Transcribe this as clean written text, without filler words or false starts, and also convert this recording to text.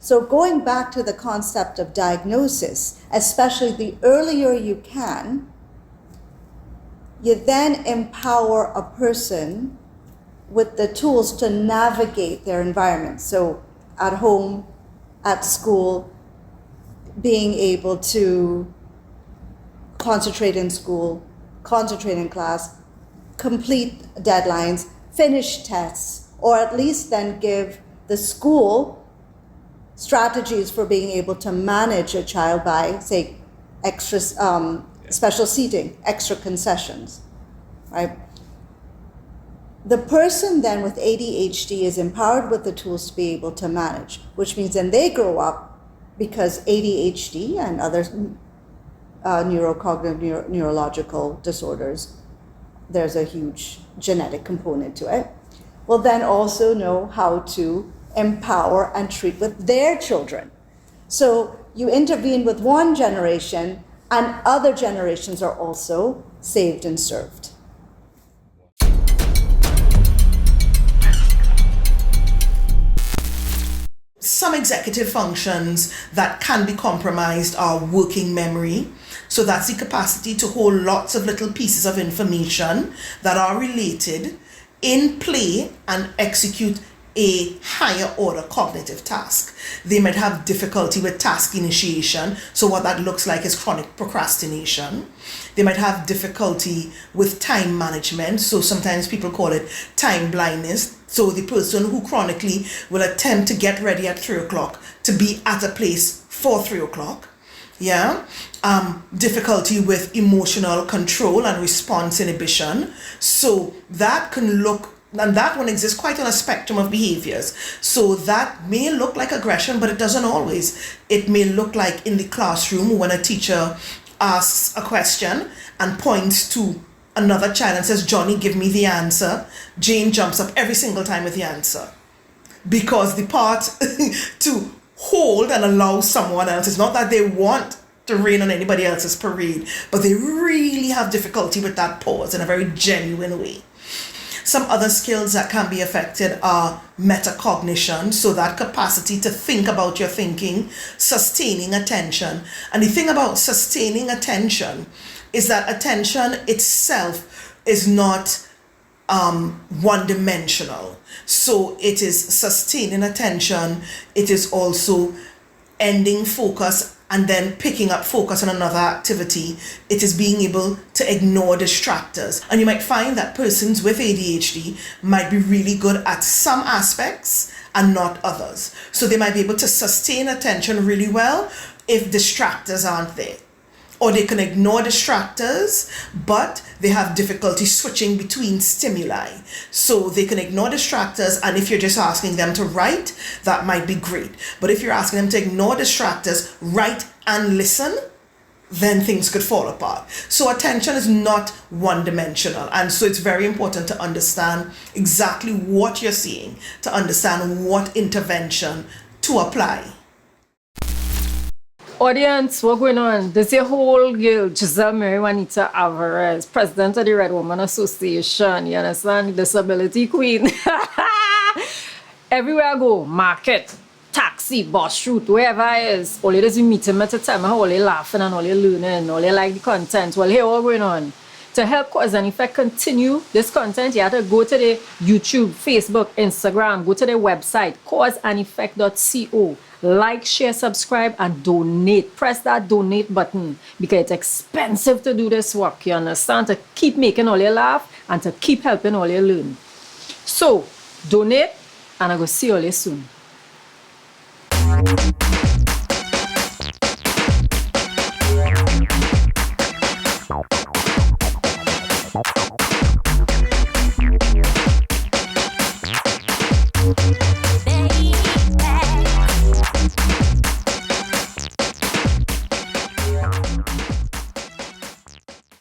So going back to the concept of diagnosis, especially the earlier you can, you then empower a person with the tools to navigate their environment. So at home, at school, being able to concentrate in school, concentrate in class, complete deadlines, finish tests, or at least then give the school strategies for being able to manage a child by, say, extra special seating, extra concessions, right? The person then with ADHD is empowered with the tools to be able to manage, which means then they grow up, because ADHD and other neurocognitive, neurological disorders, there's a huge genetic component to it, will then also know how to empower and treat with their children. So you intervene with one generation and other generations are also saved and served. Some executive functions that can be compromised are working memory. So that's the capacity to hold lots of little pieces of information that are related in play and execute a higher order cognitive task. They might have difficulty with task initiation. So what that looks like is chronic procrastination. They might have difficulty with time management. So sometimes people call it time blindness. So the person who chronically will attempt to get ready at 3 o'clock to be at a place for 3 o'clock. Yeah. Difficulty with emotional control and response inhibition. So that can look, and that one exists quite on a spectrum of behaviors. So that may look like aggression, but it doesn't always. It may look like in the classroom when a teacher asks a question and points to another child and says, "Johnny, give me the answer." Jane jumps up every single time with the answer. Because the part to hold and allow someone else, it's not that they want to rain on anybody else's parade, but they really have difficulty with that pause in a very genuine way. Some other skills that can be affected are metacognition, so that capacity to think about your thinking, sustaining attention. And the thing about sustaining attention is that attention itself is not one-dimensional. So it is sustaining attention, it is also ending focus and then picking up focus on another activity. It is being able to ignore distractors. And you might find that persons with ADHD might be really good at some aspects and not others. So they might be able to sustain attention really well if distractors aren't there. Or they can ignore distractors, but they have difficulty switching between stimuli. So they can ignore distractors, and if you're just asking them to write, that might be great. But if you're asking them to ignore distractors, write and listen, then things could fall apart. So attention is not one-dimensional, and so it's very important to understand exactly what you're seeing, to understand what intervention to apply. Audience, what's going on? This is your whole girl, Giselle Mary Juanita Alvarez, president of the Red Woman Association. You understand? Disability queen. Everywhere I go, market, taxi, bus route, wherever it is, all it is you meet them at the time, all they laughing and all they learning, all they like the content. Well, here, what's going on? To help Cause and Effect continue this content, you have to go to the YouTube, Facebook, Instagram, go to the website, causeandeffect.co. Like, share, subscribe, and donate. Press that donate button because it's expensive to do this work, you understand? To keep making all you laugh and to keep helping all you learn. So, donate, and I will see you all soon.